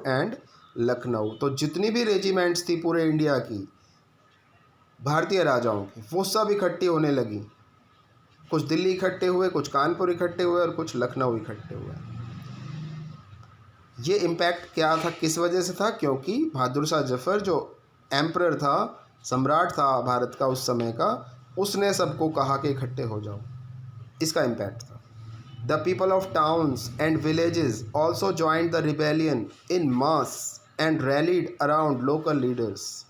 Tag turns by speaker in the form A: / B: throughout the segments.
A: And Lucknow. तो जितनी भी रेजिमेंट्स थी पूरे इंडिया की भारतीय राजाओं की, वो सब इकट्ठी होने लगी। कुछ दिल्ली इकट्ठे हुए, कुछ कानपुर इकट्ठे हुए और कुछ लखनऊ इकट्ठे हुए। ये इम्पैक्ट क्या था, किस वजह से था? क्योंकि बहादुर शाह जफ़र जो एम्परर था, सम्राट था भारत का उस समय का, उसने सबको कहा कि इकट्ठे हो जाओ। इसका इम्पैक्ट था। The people of towns and villages also joined the rebellion in mass and rallied around local leaders.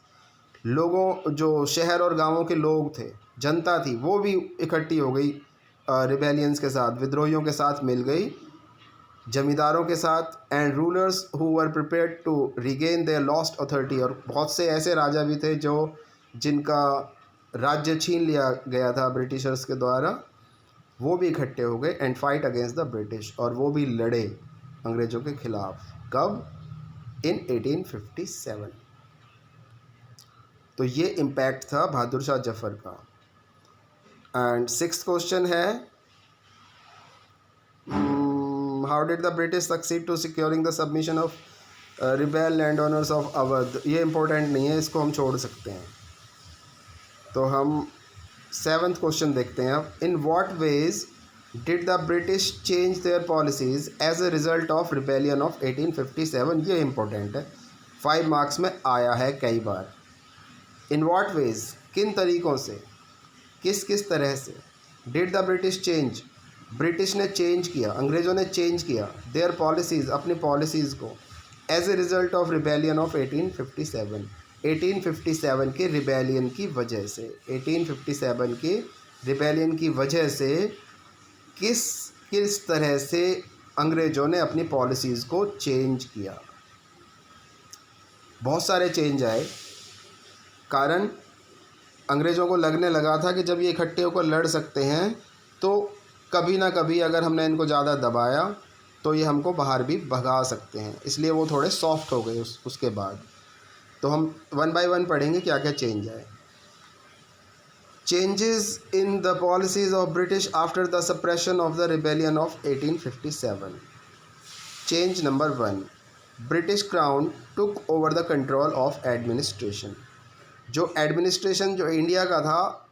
A: लोगों, जो शहर और गांवों के लोग थे, जनता थी, वो भी इकट्ठी हो गई रिबेलियंस के साथ, विद्रोहियों के साथ मिल गई, जमींदारों के साथ। And rulers who were prepared to regain their lost authority. और बहुत से ऐसे राजा भी थे जो जिनका राज्य छीन लिया गया था ब्रिटिशर्स के द्वारा, वो भी इकट्ठे हो गए and fight against the British. और वो भी लड़े अंग्रेज़ों के खिलाफ। कब? इन 1857। तो ये इम्पैक्ट था बहादुर शाह जफ़र का। एंड सिक्स्थ क्वेश्चन है, how did the British succeed to securing the submission of rebel land owners of Awadh. ये इंपॉर्टेंट नहीं है, इसको हम छोड़ सकते हैं। तो हम सेवन्थ क्वेश्चन देखते हैं अब। In what ways did the British change their policies as a result of rebellion of 1857। ये इंपॉर्टेंट है, 5 मार्क्स में आया है कई बार। इन व्हाट वेज, किन तरीक़ों से, किस किस तरह से, did the British change, British ने चेंज किया, अंग्रेज़ों ने चेंज किया, देयर पॉलिसीज़, अपनी पॉलिसीज़ को, as a result of rebellion of 1857। 1857 के रिबेलियन की वजह से, 1857 के रिबेलियन की वजह से किस किस तरह से अंग्रेज़ों ने अपनी पॉलिसीज़ को चेंज किया। बहुत सारे चेंज आए। कारण अंग्रेज़ों को लगने लगा था कि जब ये इकट्ठे होकर लड़ सकते हैं तो कभी ना कभी अगर हमने इनको ज़्यादा दबाया तो ये हमको बाहर भी भगा सकते हैं, इसलिए वो थोड़े सॉफ्ट हो गए उसके बाद। तो हम 1 बाय 1 पढ़ेंगे क्या क्या चेंज आए। Changes in the policies of British after the suppression of the rebellion of 1857। Change number 1, British crown took over the control of administration. जो एडमिनिस्ट्रेशन जो इंडिया का था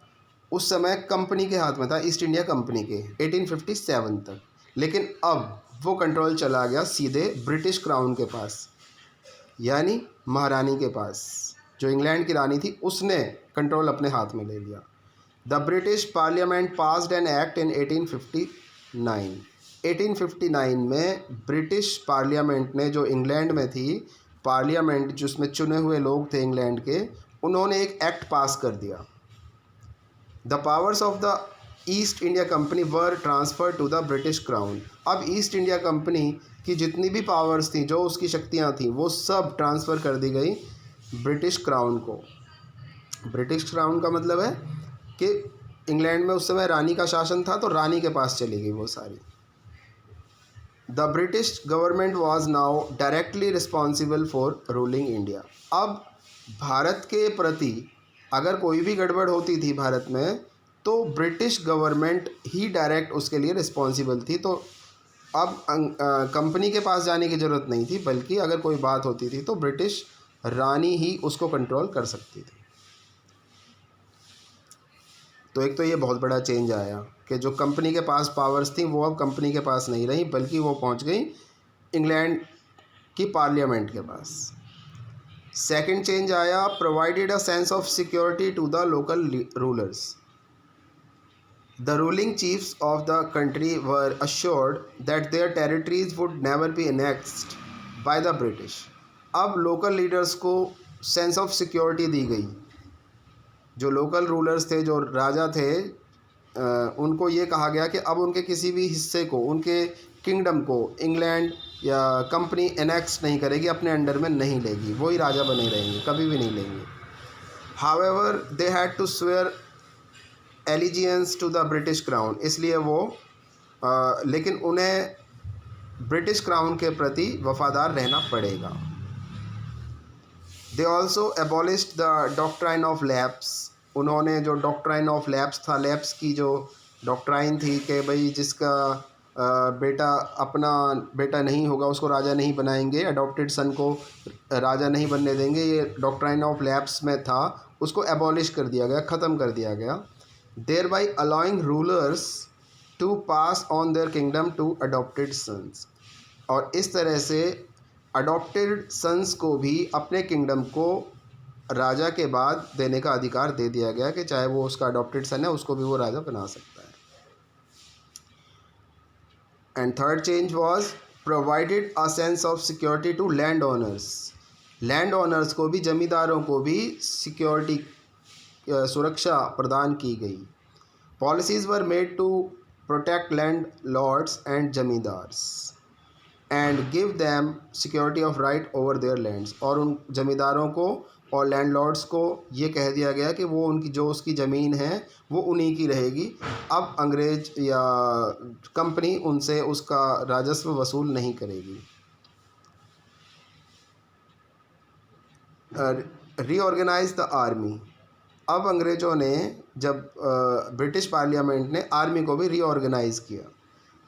A: उस समय कंपनी के हाथ में था, ईस्ट इंडिया कंपनी के, 1857 तक। लेकिन अब वो कंट्रोल चला गया सीधे ब्रिटिश क्राउन के पास, यानी महारानी के पास। जो इंग्लैंड की रानी थी उसने कंट्रोल अपने हाथ में ले लिया। The British parliament passed an act in 1859। 1859 में ब्रिटिश पार्लियामेंट ने, जो इंग्लैंड में थी पार्लियामेंट, जिसमें चुने हुए लोग थे इंग्लैंड के, उन्होंने एक एक्ट पास कर दिया। The powers of the East India Company were transfer to the British crown. अब ईस्ट इंडिया कंपनी की जितनी भी पावर्स थी, जो उसकी शक्तियाँ थीं, वो सब ट्रांसफ़र कर दी गई ब्रिटिश क्राउन को। ब्रिटिश क्राउन का मतलब है कि इंग्लैंड में उस समय रानी का शासन था, तो रानी के पास चली गई वो सारी। The British government was now directly responsible for ruling India. अब भारत के प्रति अगर कोई भी गड़बड़ होती थी भारत में, तो ब्रिटिश गवर्नमेंट ही डायरेक्ट उसके लिए रिस्पॉन्सिबल थी। तो अब कंपनी के पास जाने की ज़रूरत नहीं थी, बल्कि अगर कोई बात होती थी तो ब्रिटिश रानी ही उसको कंट्रोल कर सकती थी। तो एक तो ये बहुत बड़ा चेंज आया कि जो कंपनी के पास पावर्स थी वो अब कंपनी के पास नहीं रही, बल्कि वो पहुंच गई इंग्लैंड की पार्लियामेंट के पास। सेकंड चेंज आया, provided a sense of security to the local rulers. The ruling chiefs of the country were assured that their territories would never be annexed by the British। अब local leaders को sense of security दी गई। जो local rulers थे, जो राजा थे, उनको ये कहा गया कि अब उनके किसी भी हिस्से को, उनके किंगडम को इंग्लैंड या कंपनी एनेक्स नहीं करेगी, अपने अंडर में नहीं लेगी, वही राजा बने रहेंगे, कभी भी नहीं लेंगे। However they had to swear allegiance to the British crown. इसलिए वो लेकिन उन्हें ब्रिटिश क्राउन के प्रति वफादार रहना पड़ेगा। They also abolished the doctrine of lapse. उन्होंने जो डॉक्ट्राइन ऑफ लैप्स था, लैप्स की जो डॉक्ट्राइन थी कि भाई जिसका बेटा अपना बेटा नहीं होगा उसको राजा नहीं बनाएंगे, अडॉप्टेड सन को राजा नहीं बनने देंगे, ये डॉक्ट्राइन ऑफ लैप्स में था, उसको एबॉलिश कर दिया गया, ख़त्म कर दिया गया। Thereby allowing rulers to pass on their kingdom to adopted sons, और इस तरह से अडॉप्टेड सन्स को भी अपने किंगडम को राजा के बाद देने का अधिकार दे दिया गया कि चाहे वो उसका अडॉप्टेड सन है उसको भी वो राजा बना सकता है। And third change was provided a sense of security to land owners, land owners को भी, जमींदारों को भी सिक्योरिटी सुरक्षा प्रदान की गई। Policies were made to protect land lords and zamindars and give them security of right over their lands, और उन जमींदारों को और लैंडलॉर्ड्स को ये कह दिया गया कि वो उनकी जो उसकी ज़मीन है वो उन्हीं की रहेगी, अब अंग्रेज या कंपनी उनसे उसका राजस्व वसूल नहीं करेगी। रीऑर्गेनाइज द आर्मी, अब अंग्रेज़ों ने जब ब्रिटिश पार्लियामेंट ने आर्मी को भी रीऑर्गेनाइज किया।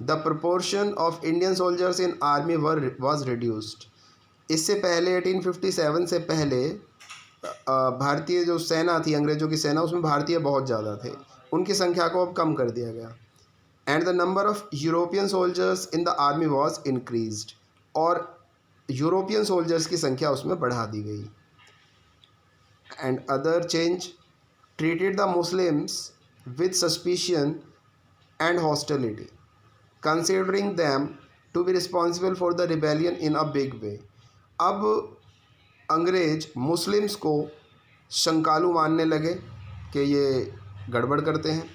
A: The proportion of Indian soldiers in army was reduced, इससे पहले 1857 से पहले भारतीय जो सेना थी, अंग्रेज़ों की सेना, उसमें भारतीय बहुत ज़्यादा थे, उनकी संख्या को अब कम कर दिया गया। And the number of European soldiers in the army was increased, और यूरोपियन सोल्जर्स की संख्या उसमें बढ़ा दी गई। And other change treated the Muslims with suspicion and hostility, considering them to be responsible for the rebellion in a big way, अब अंग्रेज Muslims को शंकालू मानने लगे कि ये गड़बड़ करते हैं,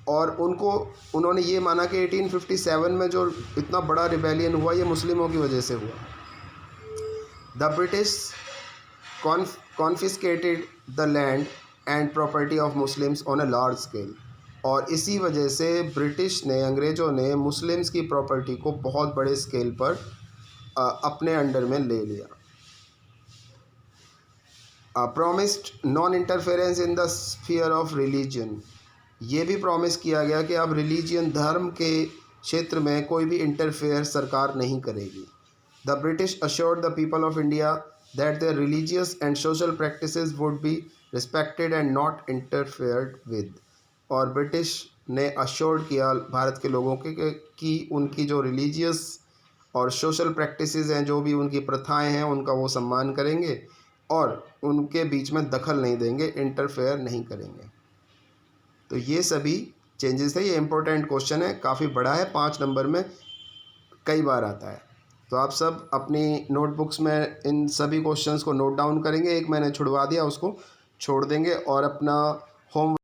A: और उन्होंने ये माना कि 1857 में जो इतना बड़ा रिबेलियन हुआ ये मुस्लिमों की वजह से हुआ। The British confiscated the land and property of Muslims on a large scale, और इसी वजह से ब्रिटिश ने, अंग्रेज़ों ने मुस्लिम्स की प्रॉपर्टी को बहुत बड़े स्केल पर अपने अंडर में ले लिया। Promised non interference in the sphere of religion, ये भी प्रॉमिस किया गया कि अब रिलीजियन, धर्म के क्षेत्र में कोई भी इंटरफेयर सरकार नहीं करेगी। The British assured the people of India that there religious and social practices would be respected and not interfered with, और ब्रिटिश ने अश्योर्ड किया भारत के लोगों के कि उनकी जो रिलीजियस और सोशल प्रैक्टिसेस हैं, जो भी उनकी प्रथाएं हैं, उनका वो सम्मान करेंगे और उनके बीच में दखल नहीं देंगे, इंटरफेयर नहीं करेंगे। तो ये सभी चेंजेस थे। ये इम्पोर्टेंट क्वेश्चन है, काफ़ी बड़ा है, 5 नंबर में कई बार आता है। तो आप सब अपनी नोटबुक्स में इन सभी क्वेश्चंस को नोट डाउन करेंगे, एक मैंने छुड़वा दिया उसको छोड़ देंगे, और अपना होम